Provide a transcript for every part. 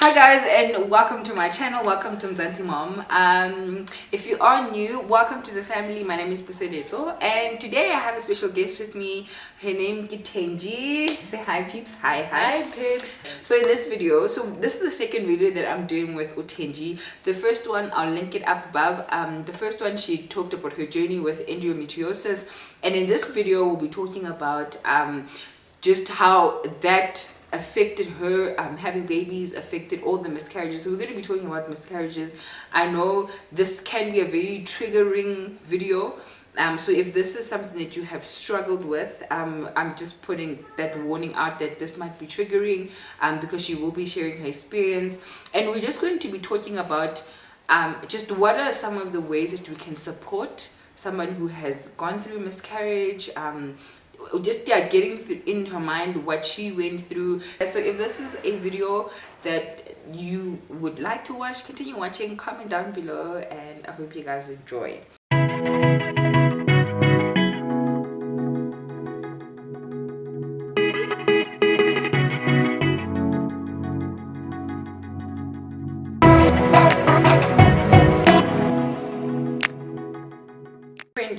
Hi guys, and welcome to my channel. Welcome to Mzansi Mom. If you are new, welcome to the family. My name is Puseletso, and today I have a special guest with me. Her name is Thenji. Say hi peeps. Hi peeps. So in this video, this is the second video that I'm doing with Thenji. The first one, I'll link it up above. The first one, she talked about her journey with endometriosis, and in this video we'll be talking about just how that affected her. Having babies affected all the miscarriages. So we're going to be talking about miscarriages. I know this can be a very triggering video, so if this is something that you have struggled with, I'm just putting that warning out that this might be triggering, because she will be sharing her experience, and we're just going to be talking about just what are some of the ways that we can support someone who has gone through miscarriage, just getting in her mind what she went through. So if this is a video that you would like to watch, continue watching, comment down below, and I hope you guys enjoy.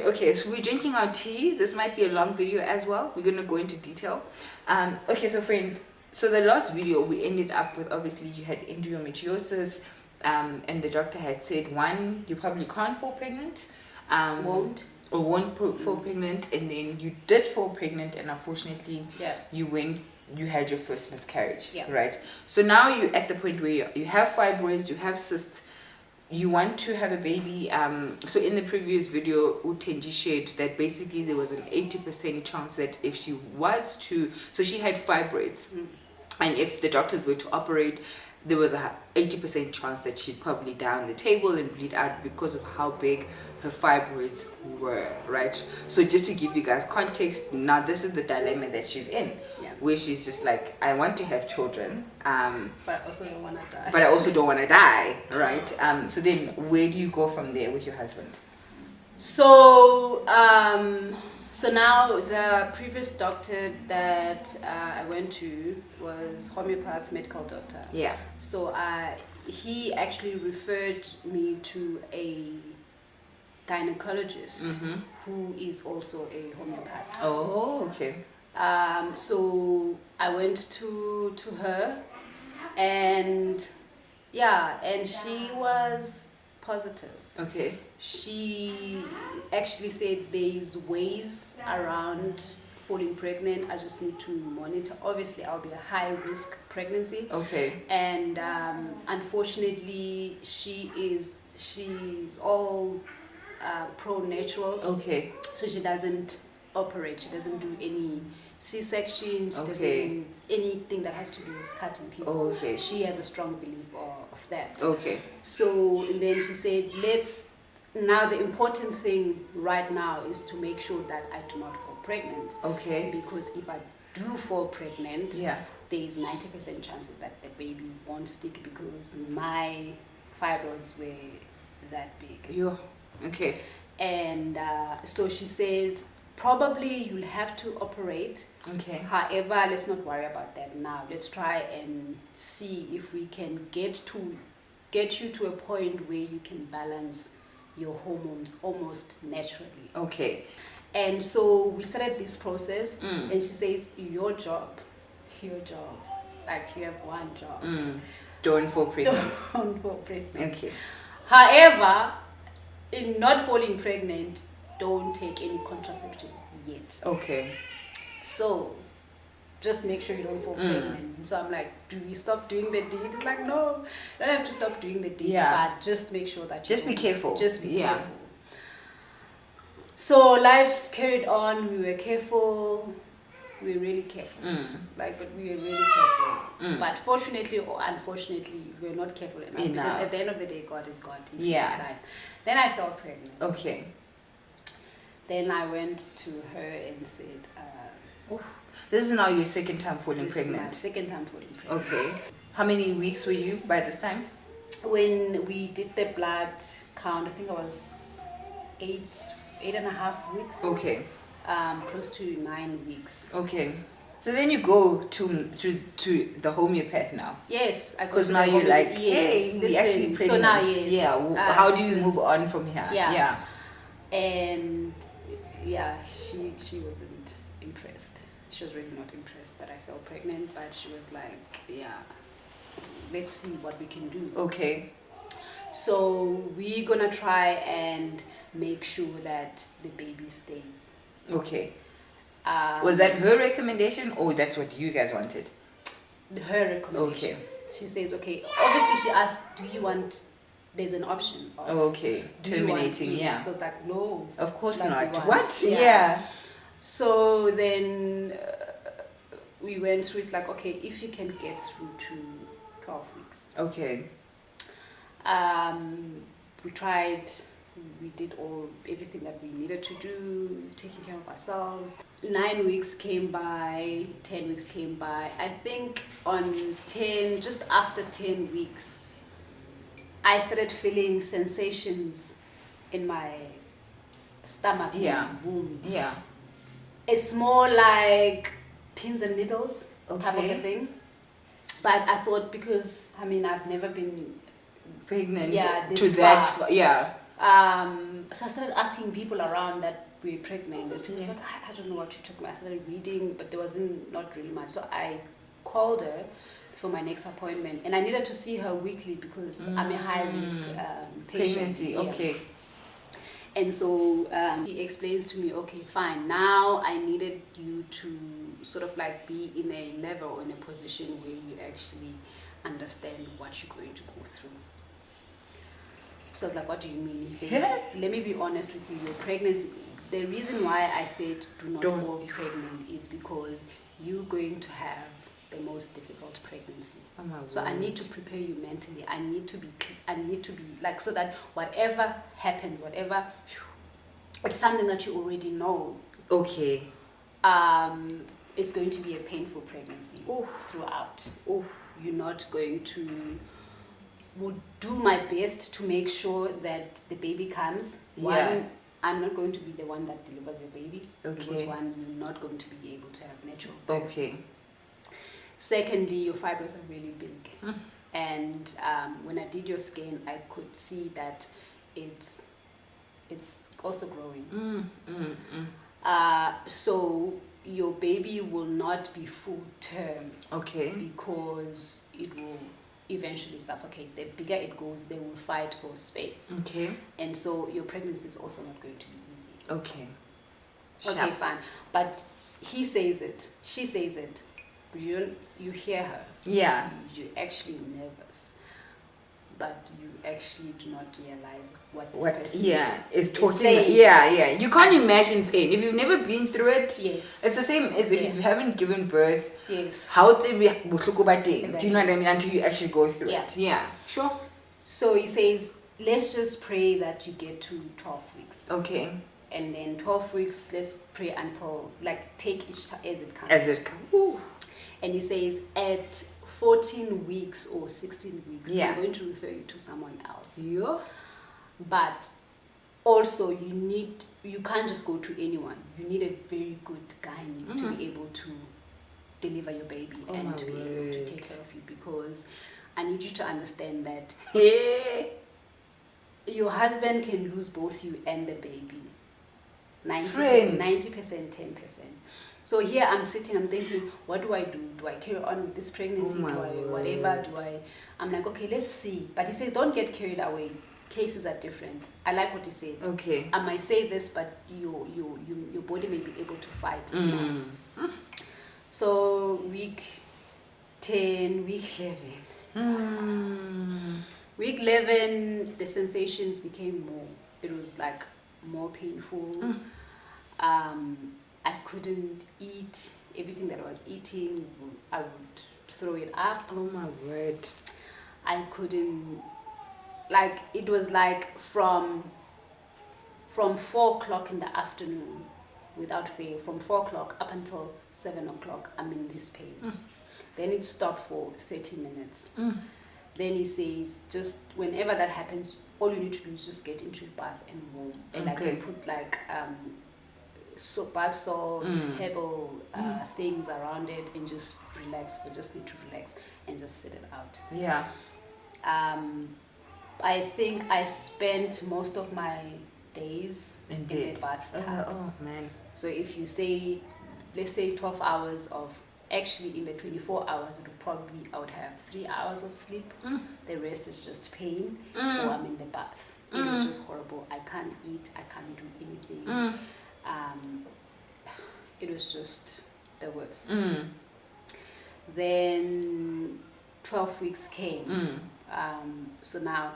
Okay, so we're drinking our tea. This might be a long video as well. We're gonna go into detail. Okay, so friend, so the last video we ended up with, obviously you had endometriosis, and the doctor had said, one, you probably can't fall pregnant, won't fall pregnant, and then you did fall pregnant, and unfortunately you had your first miscarriage, right? So now you're at the point where you have fibroids, you have cysts, you want to have a baby. So in the previous video, Thenji shared that basically there was an 80% chance that if she was to, so she had fibroids, and if the doctors were to operate, there was a 80% chance that she'd probably die on the table and bleed out because of how big her fibroids were, right? So just to give you guys context, now this is the dilemma that she's in, where she's just like, I want to have children, but I also don't want to die. But I also don't want to die, right? So then where do you go from there with your husband? So so now the previous doctor that I went to was homeopath medical doctor. Yeah. So he actually referred me to a gynecologist who is also a homeopath. Oh, okay. So I went to her, and she was positive. Okay. She actually said there's ways around falling pregnant. I just need to monitor. Obviously I'll be a high risk pregnancy. Okay. And unfortunately she's all pro-natural. Okay. So she doesn't operate. She doesn't do any C-section. She doesn't anything that has to do with cutting people. Okay. She has a strong belief of that. Okay. So and then she said, now the important thing right now is to make sure that I do not fall pregnant. Okay. Because if I do fall pregnant, there is 90% chances that the baby won't stick because my fibroids were that big. Yeah. Okay. And so she said, probably you'll have to operate. Okay. However, let's not worry about that now. Let's try and see if we can get you to a point where you can balance your hormones almost naturally. Okay. And so we started this process, and she says, your job, like you have one job. Don't fall pregnant. Don't fall pregnant. Okay. However, in not falling pregnant, don't take any contraceptives yet. Okay. So just make sure you don't fall pregnant. So I'm like, do we stop doing the deed? It's like, no, you don't have to stop doing the deed, but just make sure that you just be careful. Just be careful. So life carried on. We were careful. We were really careful. But we were really careful. But fortunately or unfortunately, we were not careful enough. Because at the end of the day, God is God. He can decide. Then I fell pregnant. Okay. Then I went to her and said, this is now your second time falling pregnant. Second time falling pregnant. Okay. How many weeks were you by this time? When we did the blood count, I think I was 8.5 weeks. Okay. Close to 9 weeks. Okay. So then you go to the homeopath now. Yes, I go because to now the you're like, yes, hey, we actually pregnant. So now, yes. Yeah. How do you move on from here? Yeah. And yeah, she wasn't impressed. She was really not impressed that I fell pregnant, but she was like, yeah, let's see what we can do. Okay. So we're gonna try and make sure that the baby stays. Okay. Was that her recommendation or that's what you guys wanted? Her recommendation. Okay. She says, okay, obviously she asked, do you want, there's an option of okay, terminating, yeah. So it's like, no. Of course like not. What? Yeah. So then we went through, it's like, okay, if you can get through to 12 weeks. Okay. We tried, we did everything that we needed to do, taking care of ourselves. 9 weeks came by, 10 weeks came by. I think on 10, just after 10 weeks, I started feeling sensations in my stomach. Yeah. Womb. Yeah. It's more like pins and needles type of a Okay. thing. But I thought, because I've never been Pregnant. Yeah, to this that. far. Yeah. So I started asking people around that were pregnant. And people was Yeah. like, I don't know what you're talking about. I started reading, but there wasn't not really much. So I called her for my next appointment, and I needed to see her weekly because I'm a high risk patient. Pregnancy. Yeah. Okay. And so she explains to me, okay, fine. Now I needed you to sort of like be in a level or in a position where you actually understand what you're going to go through. So I was like, what do you mean? He says, let me be honest with you, your pregnancy, the reason why I said do not fall pregnant is because you're going to have the most difficult pregnancy. Oh my So word. I need to prepare you mentally. I need to be like, so that whatever happens, whatever, it's something that you already know. Okay. It's going to be a painful pregnancy throughout. You're not going to... Would do my best to make sure that the baby comes. One, I'm not going to be the one that delivers your baby. Okay. Because one, you're not going to be able to have natural birth. Okay. Secondly, your fibroids are really big. And when I did your scan, I could see that it's also growing. So your baby will not be full term. Okay. Because it will eventually suffocate. The bigger it goes, they will fight for space. Okay. And so your pregnancy is also not going to be easy. Okay. Okay, fine. But he says it, she says it. You hear her. Yeah. You're actually nervous. But you actually do not realize what this person is talking. saying. Yeah. You can't imagine pain. If you've never been through it, yes. It's the same as if you haven't given birth. Yes. How do you know what I mean? Until you actually go through it. Yeah. Sure. So he says, let's just pray that you get to 12 weeks. Okay. And then 12 weeks, let's pray until, like, take each time as it comes. As it comes. And he says, at 14 weeks or 16 weeks, I'm going to refer you to someone else. Yeah. But also, you can't just go to anyone. You need a very good gynae to be able to deliver your baby and to be able to take care of you, because I need you to understand that your husband can lose both you and the baby. 90%, 10%. So here I'm sitting, I'm thinking, what do I do? Do I carry on with this pregnancy? I'm like, okay, let's see. But he says, don't get carried away. Cases are different. I like what he said. Okay. I might say this, but your body may be able to fight. So week 10, week 11. Week 11, the sensations became more. It was like more painful. I couldn't eat. Everything that I was eating, I would throw it up. Oh my word. I couldn't, like, it was like from 4 o'clock in the afternoon, without fail, from 4 o'clock up until 7 o'clock, I'm in this pain. Then it stopped for 30 minutes. Then he says, just whenever that happens, all you need to do is just get into your bath and warm. And I can put like bath salt, herbal things around it, and just relax. So just need to relax and just sit it out. Yeah. I think I spent most of my days in the bathtub. Oh man. So if you say, let's say 12 hours of, actually in the 24 hours, I would have 3 hours of sleep. The rest is just pain, or I'm in the bath. It was just horrible. I can't eat, I can't do anything. It was just the worst. Then 12 weeks came. So now,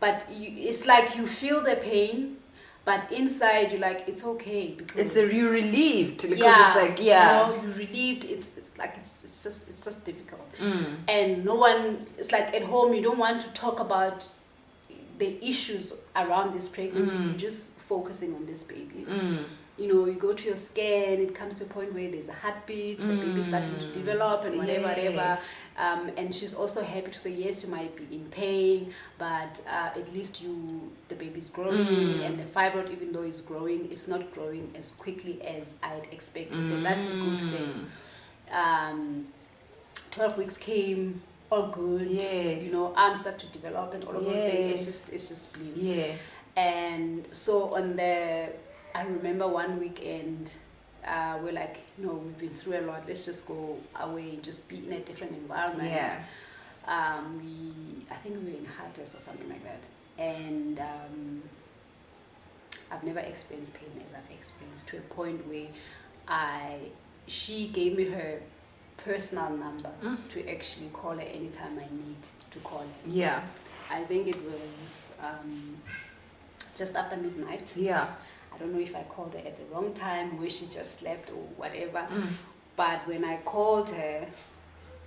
but it's like you feel the pain, but inside you're like, it's okay, because you're relieved, because it's like you're relieved. It's like it's just difficult, and no one. It's like at home you don't want to talk about the issues around this pregnancy. You're just focusing on this baby. You know, you go to your scan, it comes to a point where there's a heartbeat, the baby's starting to develop, and whatever. And she's also happy to say, yes, you might be in pain, but at least the baby's growing, and the fibroid, even though it's growing, it's not growing as quickly as I'd expected. So that's a good thing. 12 weeks came, all good. Yes. You know, arms start to develop and all of those things. It's just bliss. Yeah. And so I remember one weekend, we're like, no, we've been through a lot. Let's just go away and just be in a different environment. Yeah. I think we were in Hatters or something like that. And I've never experienced pain as I've experienced, to a point where she gave me her personal number to actually call her anytime I need to call her. Yeah. I think it was just after midnight. Yeah. I don't know if I called her at the wrong time, where she just slept or whatever. But when I called her,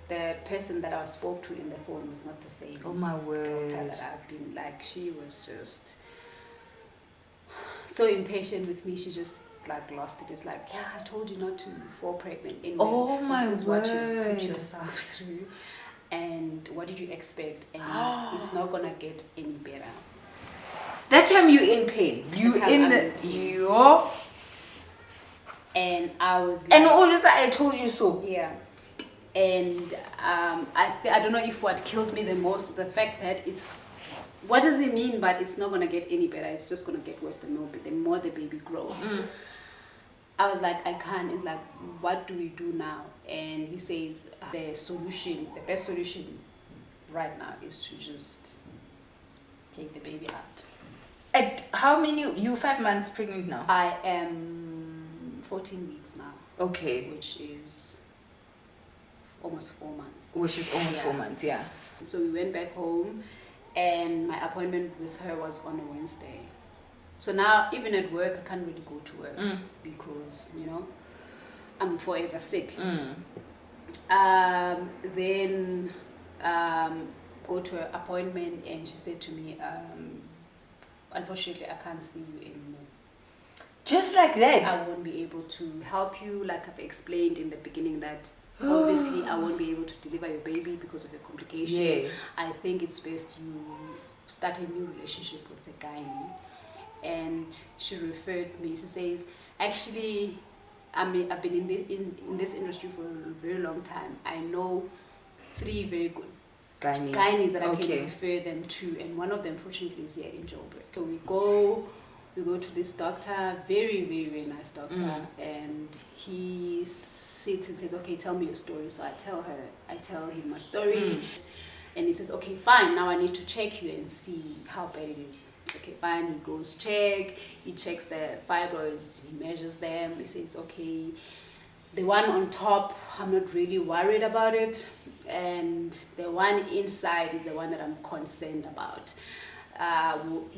the person that I spoke to in the phone was not the same. Oh my word. Doctor that I've been, like, she was just so impatient with me. She just like lost it. It's like, yeah, I told you not to fall pregnant. Anyway, oh my this is word. what you put yourself through, and what did you expect? And it's not gonna get any better. That time you're in pain. And I was like, and all just I told you so. Yeah. And I don't know if what killed me the most, the fact that what does it mean? But it's not gonna get any better. It's just gonna get worse the more the baby grows. I was like, I can't. It's like, what do we do now? And he says the best solution right now is to just take the baby out. At how many? You 5 months pregnant now? I am 14 weeks now. Okay. Which is almost 4 months. Which is almost 4 months, yeah. So we went back home, and my appointment with her was on a Wednesday. So now, even at work, I can't really go to work because, I'm forever sick. Then go to an appointment, and she said to me, unfortunately, I can't see you anymore. Just like that? I won't be able to help you, like I've explained in the beginning, that obviously I won't be able to deliver your baby because of your complication. Yes. I think it's best you start a new relationship with the gynae. And she referred me. She says, actually, I've been in this industry for a very long time. I know 3 very good gynaes that I can refer them to, and one of them, fortunately, is here in Joburg. So we go to this doctor, very, very, very nice doctor, and he sits and says, okay, tell me your story. So I tell him my story, and he says, okay, fine, now I need to check you and see how bad it is. Okay, fine, he goes he checks the fibroids, he measures them, he says, okay, the one on top, I'm not really worried about it, and the one inside is the one that I'm concerned about.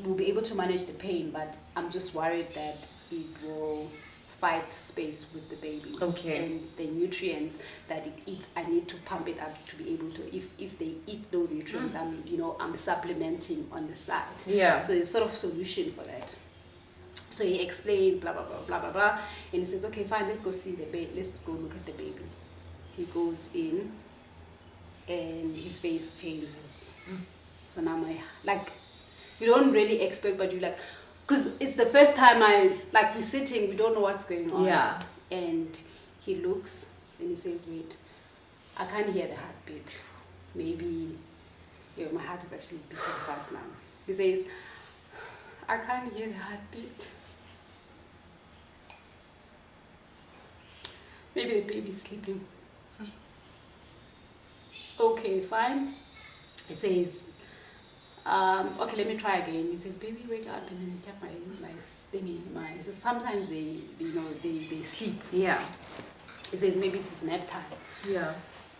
We'll be able to manage the pain, but I'm just worried that it will fight space with the baby. Okay. And the nutrients that it eats, I need to pump it up to be able to, if they eat those nutrients, I'm supplementing on the side. Yeah. So it's sort of solution for that. So he explains, blah, blah, blah, blah, blah, blah. And he says, okay, fine, let's go see the baby. Let's go look at the baby. He goes in, and his face changes. So now you don't really expect, but you're like, Because it's the first time we're sitting, we don't know what's going on. Yeah. And he looks and he says, wait, I can't hear the heartbeat. Maybe, my heart is actually beating fast now. He says, I can't hear the heartbeat. Maybe the baby's sleeping. Okay, fine. He says, okay, let me try again. He says, baby, wake up, and then he tap my thingy. He says, sometimes they sleep. Yeah. He says, maybe it's nap time. Yeah.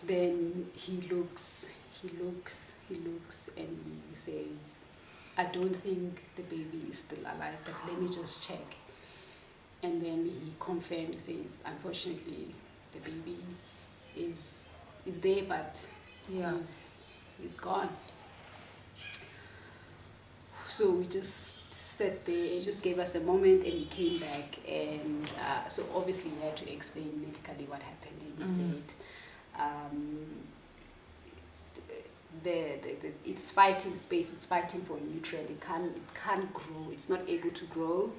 Then he looks, and he says, I don't think the baby is still alive, but let me just check. And then he confirmed, he says, unfortunately, the baby is there, but he's gone. So we just sat there, he just gave us a moment, and he came back, and so obviously we had to explain medically what happened, and he said, it's fighting space, it's fighting for nutrient, it can't grow, it's not able to grow,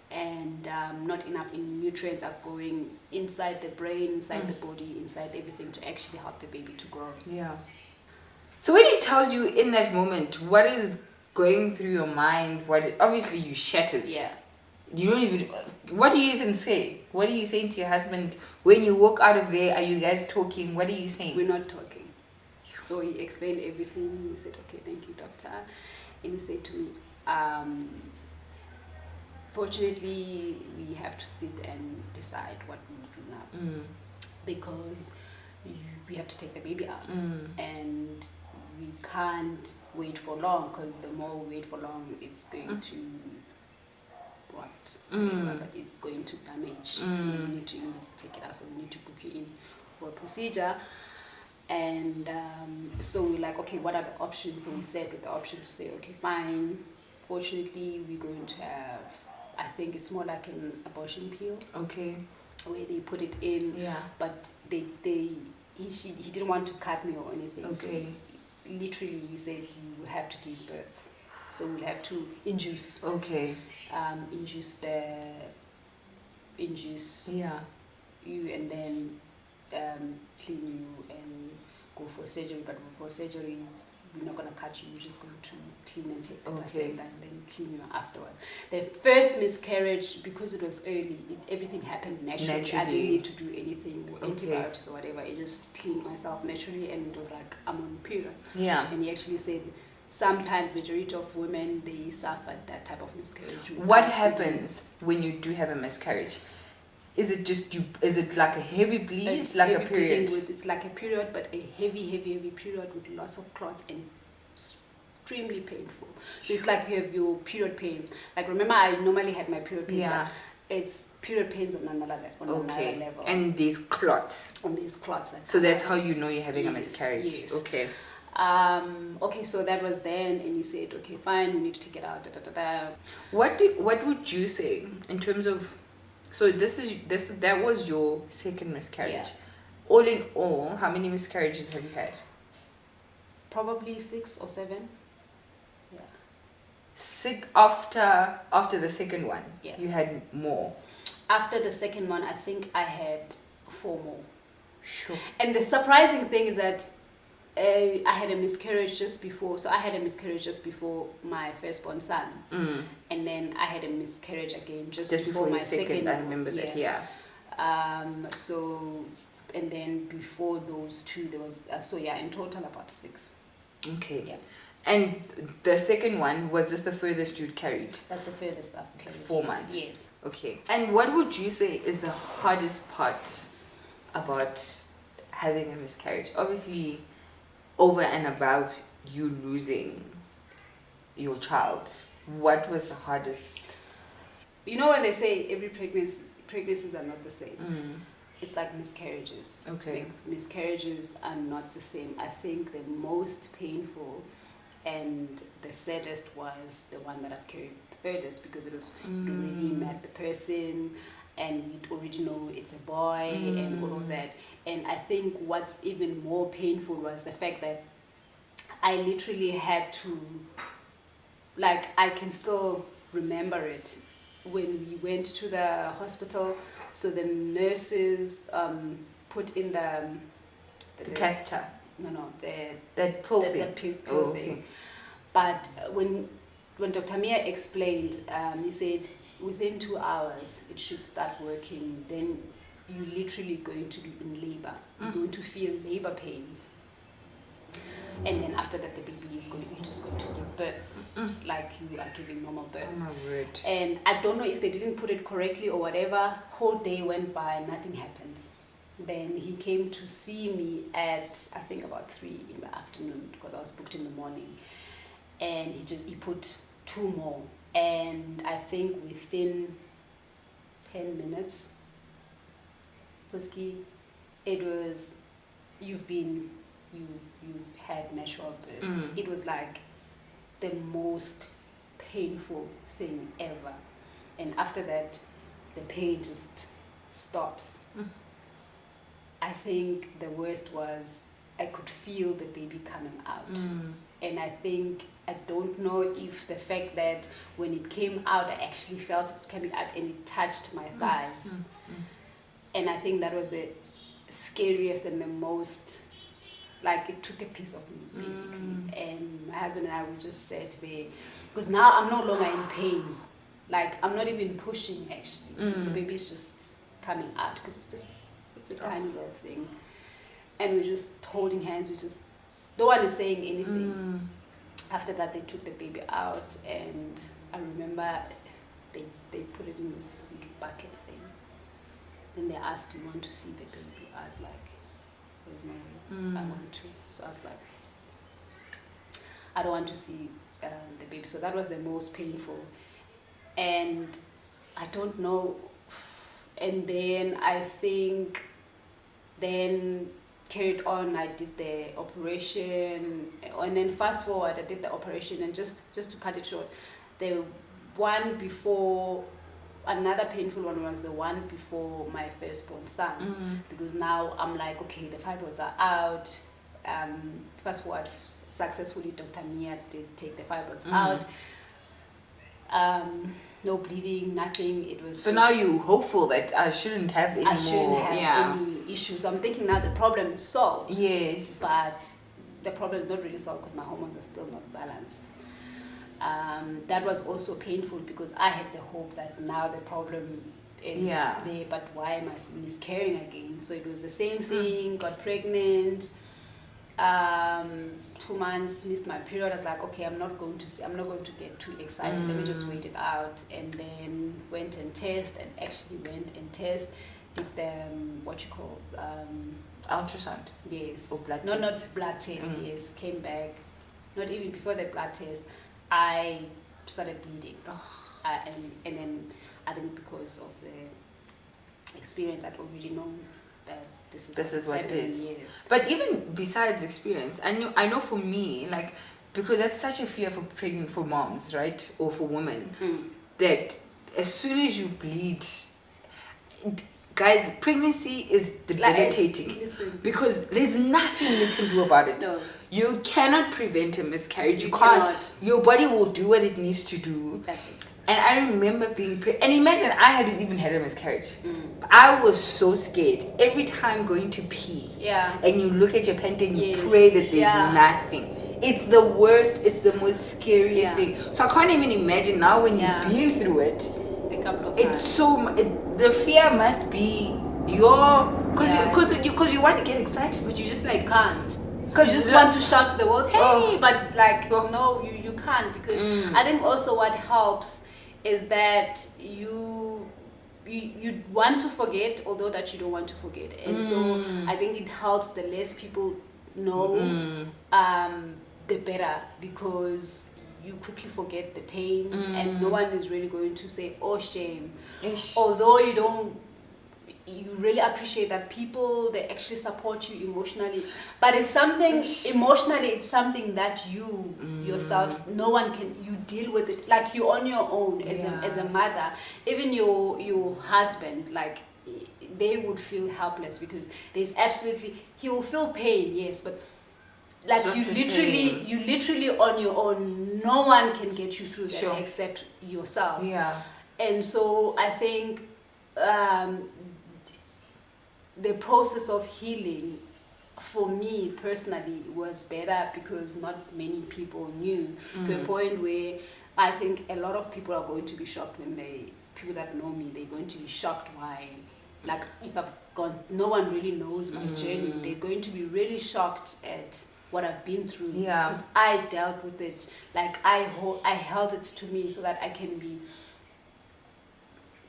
and not enough nutrients are going inside the brain, inside the body, inside everything to actually help the baby to grow. Yeah. So when he tells you in that moment, what is going through your mind? Obviously you shattered. Yeah. You don't even. What do you even say? What are you saying to your husband when you walk out of there? Are you guys talking? What are you saying? We're not talking. So he explained everything. We said, okay, thank you, doctor. And he said to me, fortunately, we have to sit and decide what we do now. Because we have to take the baby out. And we can't wait for long, because the more we wait for long, it's going to but it's going to damage. We need to take it out, so we need to book you in for a procedure. And so we're like, okay, what are the options? So we said with the option to say, okay, fine, fortunately we're going to have, I think it's more like an abortion pill. Okay. Where they put it in. Yeah. But he didn't want to cut me or anything. Okay. So literally he said, you have to give birth. So we'll have to induce. Okay. Induce yeah. you, and then clean you and go for surgery. But for surgery, we're not going to cut you, we're just going to clean and take the placenta and then clean you afterwards. The first miscarriage, because it was early, everything happened naturally. I didn't need to do anything, antibiotics or whatever. I just cleaned myself naturally, and it was like, I'm on periods. Yeah. And he actually said, sometimes majority of women, they suffer that type of miscarriage. What happens when you do have a miscarriage? Is it just is it like a heavy bleed? It's like a period? It's like a period, but a heavy period with lots of clots and extremely painful. So it's like you have your period pains. Like, remember, I normally had my period pains. Yeah. Like, it's period pains on another level. And these clots. On these clots. Like, so that's how you know you're having a miscarriage. Yes. Okay. Okay, so that was then, and he said, okay, fine, we need to take it out. What would you say in terms of? So that was your second miscarriage. Yeah. All in all, how many miscarriages have you had? Probably 6 or 7. Yeah. 6 after the second one. Yeah. You had more. After the second one, I think I had 4 more. Sure. And the surprising thing is that I had a miscarriage just before. So I had a miscarriage just before my firstborn son. And then I had a miscarriage again just before my second. I remember that, yeah. So, and then before those 2, there was, in total about 6. Okay. Yeah. And the second one, was this the furthest you'd carried? That's the furthest I've carried. 4 months? Yes. Okay. And what would you say is the hardest part about having a miscarriage? Obviously, over and above you losing your child, what was the hardest? You know when they say every pregnancies are not the same? It's like miscarriages. Okay. Like, miscarriages are not the same. I think the most painful and the saddest was the one that I've carried the furthest, because it was you'd already met the person and we'd already know it's a boy and all of that. And I think what's even more painful was the fact that I literally had to, like, I can still remember it. When we went to the hospital, so the nurses put in the catheter. That pill thing. That pill thing. Okay. But when Dr. Mia explained, he said within 2 hours it should start working. Then you're literally going to be in labor. You're going to feel labor pains. And then after that, the baby you're just going to give birth, like you are giving normal birth. Oh my word. And I don't know if they didn't put it correctly or whatever. Whole day went by, nothing happens. Then he came to see me at, I think, about 3 in the afternoon, because I was booked in the morning. And he put 2 more. And I think within 10 minutes, Puski, it was, you've had natural birth. It was like the most painful thing ever. And after that, the pain just stops. I think the worst was I could feel the baby coming out. And I don't know if the fact that when it came out, I actually felt it coming out and it touched my thighs. And I think that was the scariest and the most, like, it took a piece of me, basically. And my husband and I would just sit there, because now I'm no longer in pain. Like, I'm not even pushing, actually. The baby's just coming out, because it's just a tiny little thing. And we're just holding hands, we just, no one is saying anything. After that, they took the baby out, and I remember they put it in this bucket thing. Then they asked, do you want to see the baby? I was like, there's no way I want to. So I was like, I don't want to see the baby. So that was the most painful. And I don't know. And then I think then carried on, I did the operation. And then fast forward, I did the operation. And just to cut it short, the one before, another painful one was the one before my firstborn son, because now I'm like, okay, the fibroids are out. Fast forward, successfully Dr. Mia did take the fibroids out. No bleeding, nothing. It was so now you're hopeful that I shouldn't have any any issues. I'm thinking now the problem is solved. Yes, but the problem is not really solved because my hormones are still not balanced. That was also painful because I had the hope that now the problem is there, but why am I miscarrying again? So it was the same thing, got pregnant, 2 months, missed my period. I was like, okay, I'm not going to get too excited. Let me just wait it out. And then went and did the, ultrasound. Yes. Or blood no, test. Not blood test, yes. Came back, not even before the blood test, I started bleeding. And then I think because of the experience, I'd already known that this is what it is. Yes. But even besides experience, I know for me, like, because that's such a fear for moms, right, or for women, that as soon as you bleed, guys, pregnancy is debilitating, because there's nothing you can do about it. No. You cannot prevent a miscarriage. You cannot. can't. Your body will do what it needs to do. That's it. And I remember being and imagine I hadn't even had a miscarriage. I was so scared every time going to pee. Yeah. And you look at your panty and you pray that there's nothing. It's the worst. It's the most scariest thing. So I can't even imagine now when you've been through it. A couple of times. It's so the fear must be because you want to get excited, but you just like can't. Because you just want to shout to the world, hey, but like, no, you can't, because I think also what helps is that you want to forget, although that you don't want to forget. And so I think it helps the less people know, the better, because you quickly forget the pain and no one is really going to say, oh, shame. Ish. Although you really appreciate that people, they actually support you emotionally, but it's something emotionally, it's something that you yourself, no one can, you deal with it like you're on your own as a mother. Even your husband, like, they would feel helpless, because there's absolutely, he will feel pain, yes, but like you literally on your own, no one can get you through that except yourself. Yeah. And so I think the process of healing for me personally was better because not many people knew, to a point where I think a lot of people are going to be shocked when people that know me, they're going to be shocked why, like if I've gone, no one really knows my journey, they're going to be really shocked at what I've been through, because I dealt with it, like I held it to me so that I can be,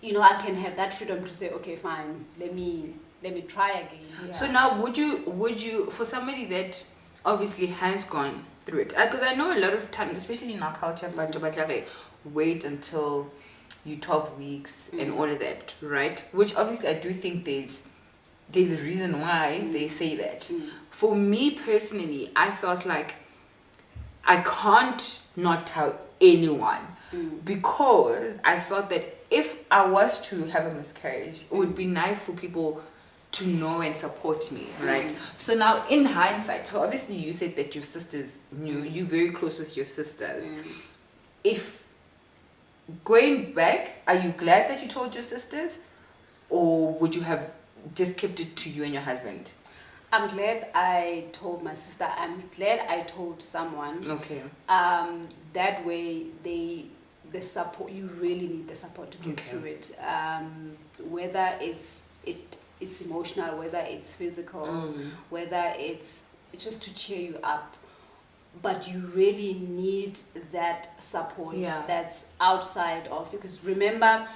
I can have that freedom to say, okay, fine, let me try again. Yeah. So now, would you, for somebody that obviously has gone through it, because I know a lot of times, especially in our culture, but wait until you 12 weeks and all of that, right? Which obviously I do think there's a reason why they say that. For me personally, I felt like I can't not tell anyone, because I felt that if I was to have a miscarriage, it would be nice for people to know and support me, right? So now in hindsight, so obviously you said that your sisters knew, you're very close with your sisters. If going back, are you glad that you told your sisters, or would you have just kept it to you and your husband? I'm glad I told my sister. I'm glad I told someone. Okay. That way the support, you really need the support to get through it. Whether it's emotional, whether it's physical, whether it's just to cheer you up, but you really need that support that's outside of, because remember,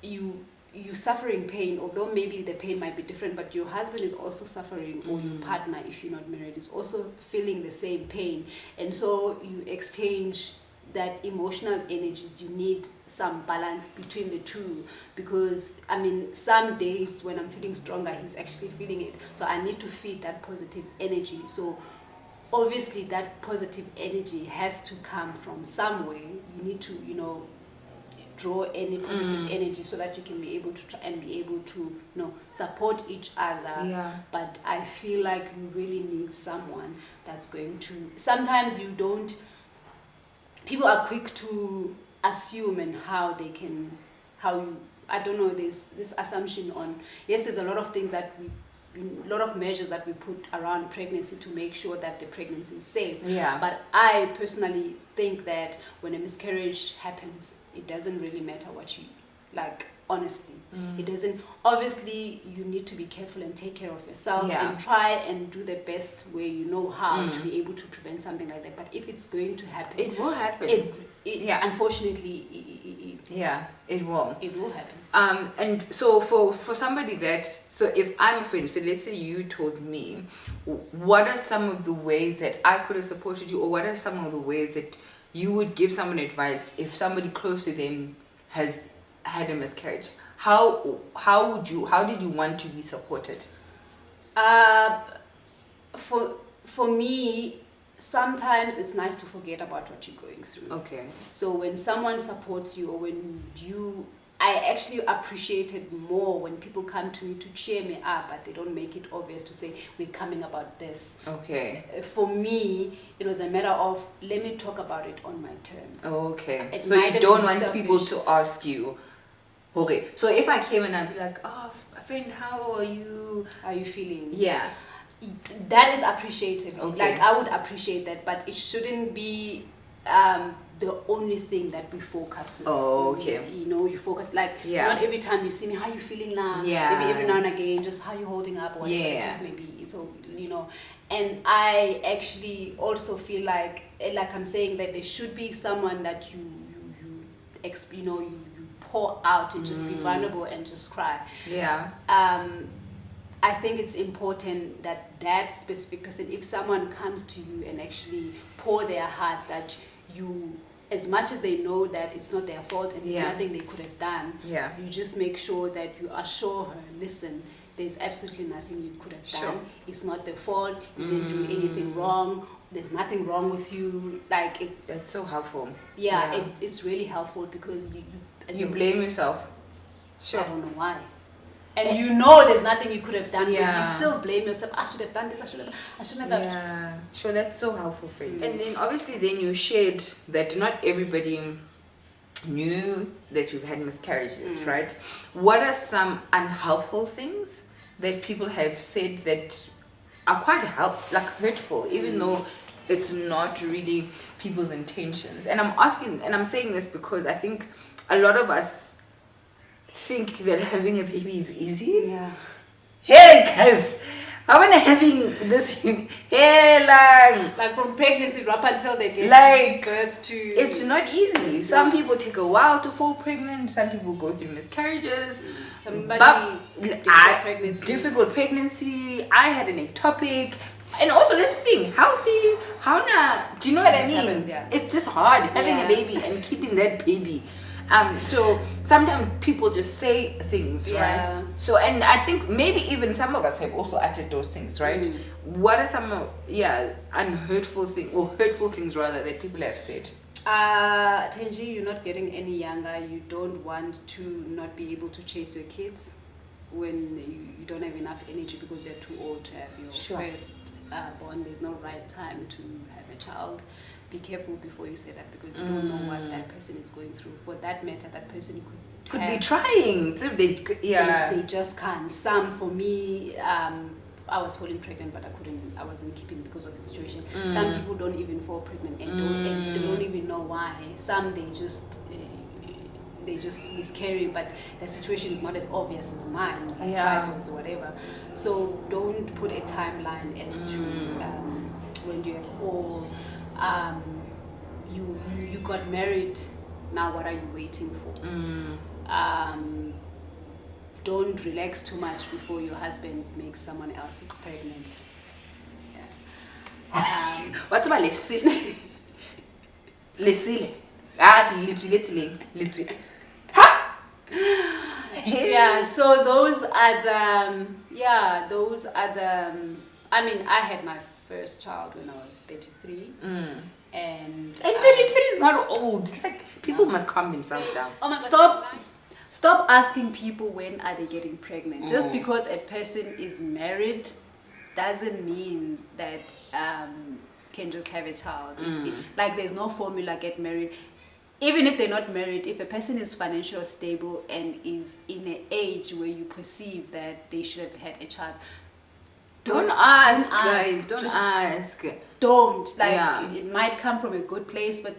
you suffering pain, although maybe the pain might be different, but your husband is also suffering, or your partner, if you're not married, is also feeling the same pain, and so you exchange that emotional energies. You need some balance between the two, because I mean, some days when I'm feeling stronger, he's actually feeling it, so I need to feed that positive energy. So obviously that positive energy has to come from somewhere. You need to draw any positive energy so that you can be able to try and be able to support each other. But I feel like you really need someone that's going to, sometimes people are quick to assume and I don't know, there's this assumption on, yes, there's a lot of things a lot of measures that we put around pregnancy to make sure that the pregnancy is safe. But I personally think that when a miscarriage happens, it doesn't really matter what you, like, honestly. It doesn't. Obviously, you need to be careful and take care of yourself and try and do the best way you know how to be able to prevent something like that. But if it's going to happen, it will happen. Unfortunately, it will. It will happen. And so for somebody that, so if I'm a friend, so let's say you told me, what are some of the ways that I could have supported you, or what are some of the ways that you would give someone advice if somebody close to them has had a miscarriage? How did you want to be supported? For me, sometimes it's nice to forget about what you're going through. Okay. So when someone supports you, or I actually appreciate it more when people come to me to cheer me up, but they don't make it obvious to say, we're coming about this. Okay. For me, it was a matter of, let me talk about it on my terms. Okay. So you don't want people to ask you, okay, so if I came and I'd be like, oh, friend, how are you? How are you feeling? Yeah. That is appreciated. Okay. Like, I would appreciate that, but it shouldn't be the only thing that we focus on. Oh, okay. You focus, like, not every time you see me, how you feeling now? Yeah. Maybe every now and again, just how you holding up, or whatever it is, maybe. So, and I actually also feel like I'm saying, that there should be someone that you pour out and just be vulnerable and just cry. I think it's important that specific person, if someone comes to you and actually pour their hearts, that you, as much as they know that it's not their fault and there's nothing they could have done, you just make sure that you assure her, listen, there's absolutely nothing you could have done. It's not their fault. You didn't do anything wrong. There's nothing wrong with you. Like, that's so helpful. It's really helpful, because you blame yourself. I don't know why. And you know there's nothing you could have done, but Yeah. you still blame yourself. I should have done this, I shouldn't have. Yeah, sure, that's so helpful, friend. And then obviously then you shared that not everybody knew that you've had miscarriages, right? What are some unhelpful things that people have said that are quite hurtful, even though it's not really people's intentions? And I'm saying this because I think a lot of us think that having a baby is easy. Yeah. Hey guys, I wanna having this like from pregnancy up until they get birth to. It's not easy. Some people take a while to fall pregnant. Some people go through miscarriages. Difficult pregnancy. I had an ectopic. And also this thing, healthy, do you know what I mean? Happens, yeah. It's just hard having a baby and keeping that baby. So sometimes people just say things, right? So, and I think maybe even some of us have also uttered those things, right? What are some unhurtful things, or hurtful things rather, that people have said? Thenji, you're not getting any younger. You don't want to not be able to chase your kids when you don't have enough energy because you're too old to have your first born. There's no right time to have a child. Be careful before you say that, because you don't know what that person is going through. For that matter, that person could be trying. They just can't. Some, for me, I was falling pregnant, but I wasn't keeping because of the situation. Some people don't even fall pregnant and don't even know why. Some they just miscarry, but the situation is not as obvious as mine, like fibroids or whatever. So don't put a timeline as to when you're all. You got married, now what are you waiting for? Don't relax too much before your husband makes someone else pregnant. What about Lesile? Literally. Yeah, so those are the I mean, I had my first child when I was 33. And 33 is not old. Like, people must calm themselves down. Oh my God. Stop asking people when are they getting pregnant. Just because a person is married doesn't mean that can just have a child. Like, there's no formula, get married. Even if they're not married, if a person is financially stable and is in an age where you perceive that they should have had a child, don't ask, guys. Don't ask. Don't. It might come from a good place, but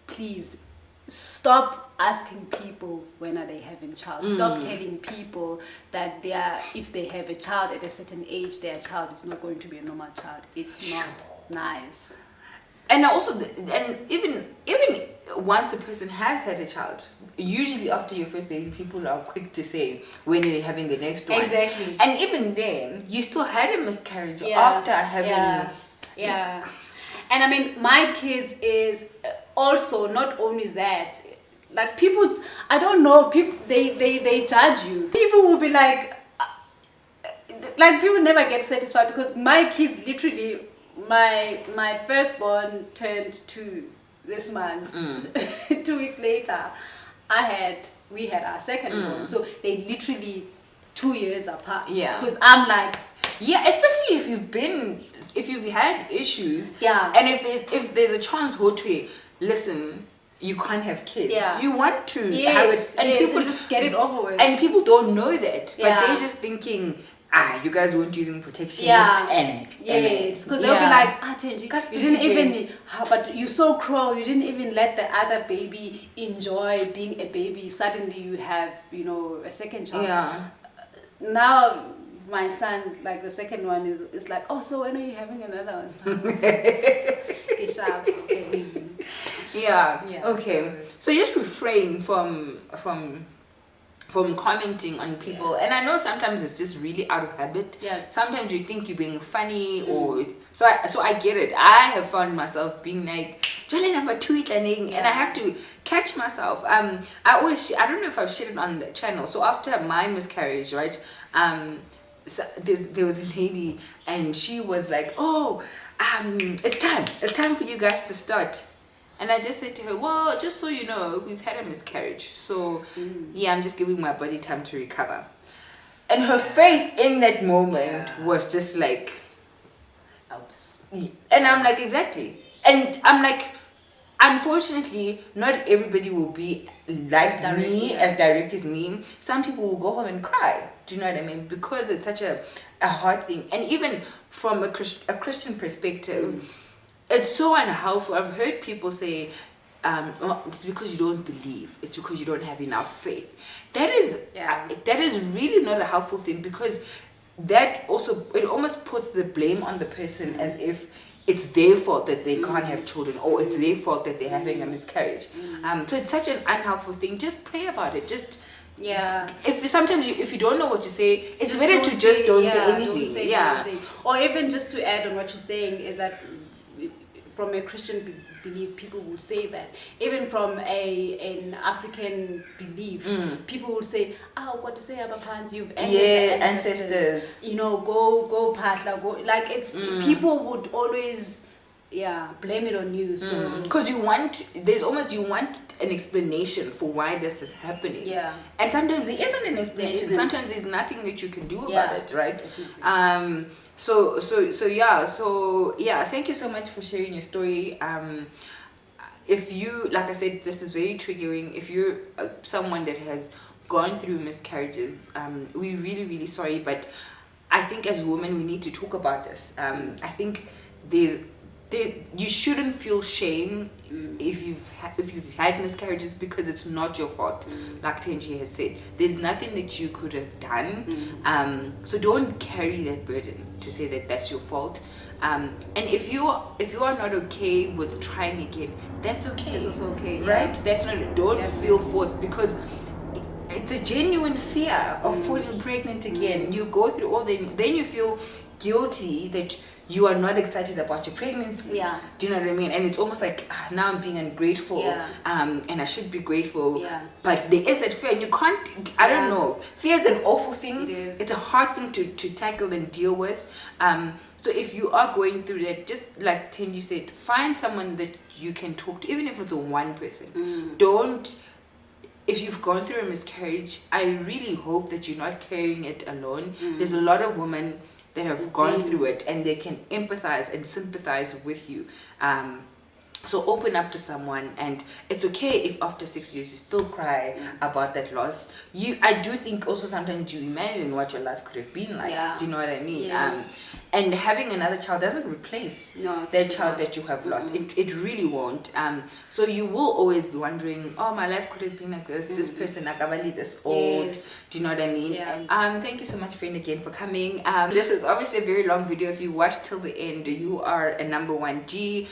please stop asking people when are they having child. Stop telling people that if they have a child at a certain age, their child is not going to be a normal child. It's not nice. And also, even once a person has had a child, usually after your first baby, people are quick to say when you're having the next one. Exactly. And even then, you still had a miscarriage after having. Yeah. And I mean, my kids is also not only that. Like, people, I don't know, people they judge you. People will be like people never get satisfied, because my kids literally. My firstborn turned 2 this month. 2 weeks later, we had our secondborn. So they literally 2 years apart. Yeah. Because I'm like, especially if you've had issues. Yeah. And if there's a chance, listen, you can't have kids. Yeah. You want to have it, and people just get it over with. And people don't know that, but they're just thinking, you guys weren't using protection. Yes, because they'll be like, Thenji, you didn't even, but you're so cruel, you didn't even let the other baby enjoy being a baby. Suddenly you have, a second child. Yeah. Now my son, like the second one, is like, oh, so when are you having another one? Okay. Yeah. Okay. So just refrain from commenting on people. And I know sometimes it's just really out of habit. Sometimes you think you're being funny, or so I get it. I have found myself being like, Jolly number 2 and I have to catch myself. I don't know if I've shared it on the channel. So after my miscarriage, right, so there was a lady, and she was like, it's time for you guys to start. And I just said to her, well, just so you know, we've had a miscarriage. So, I'm just giving my body time to recover. And her face in that moment was just like, Helps. and I'm like, exactly. And I'm like, unfortunately, not everybody will be like as direct as me. Some people will go home and cry. Do you know what I mean? Because it's such a hard thing. And even from a Christian perspective, it's so unhelpful. I've heard people say, oh, it's because you don't believe. It's because you don't have enough faith. That is really not a helpful thing, because that also, it almost puts the blame on the person as if it's their fault that they can't have children, or it's their fault that they're having a miscarriage. So it's such an unhelpful thing. Just pray about it. Just if you don't know what to say, it's better to just don't say anything. Anything. Or even just to add on what you're saying is that from a Christian belief, people would say that. Even from an African belief, people would say, "Oh, what to say about parents? You've ended the ancestors. You know, go patla, go." Like it's people would always, blame it on you. So because you want an explanation for why this is happening. Yeah. And sometimes there isn't an explanation. Sometimes there's nothing that you can do about it, right? Definitely. So thank you so much for sharing your story. If you, like I said, this is very triggering. If you're someone that has gone through miscarriages, we're really, really sorry, but I think as women we need to talk about this. I think you shouldn't feel shame if you've had miscarriages, because it's not your fault. Like Thenji has said, there's nothing that you could have done. So don't carry that burden to say that that's your fault. And if you are not okay with trying again, that's okay. It's also okay, right? That's not. Don't feel forced, because it's a genuine fear of falling pregnant again. You go through all then you feel guilty that you are not excited about your pregnancy. Yeah. Do you know what I mean? And it's almost like now I'm being ungrateful. And I should be grateful. Yeah. But there is that fear, and you can't. I don't know. Fear is an awful thing. It is. It's a hard thing to tackle and deal with. So if you are going through that, just like Thenji said, find someone that you can talk to, even if it's one person. Don't. If you've gone through a miscarriage, I really hope that you're not carrying it alone. There's a lot of women that have gone through it, and they can empathize and sympathize with you. So open up to someone, and it's okay if after 6 years you still cry about that loss. I do think also sometimes you imagine what your life could have been like. Do you know what I mean? Yes. And having another child doesn't replace that child that you have lost. It really won't. So you will always be wondering, oh, my life could have been like this. This person, Akabali, this old. Yes. Do you know what I mean? Yeah. Thank you so much, friend, again for coming. This is obviously a very long video. If you watched till the end, you are a number 1G.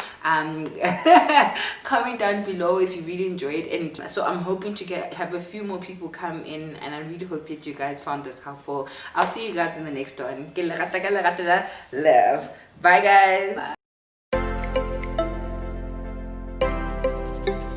Comment down below if you really enjoyed, and so I'm hoping to have a few more people come in, and I really hope that you guys found this helpful. I'll see you guys in the next one. Love. Bye guys. Bye.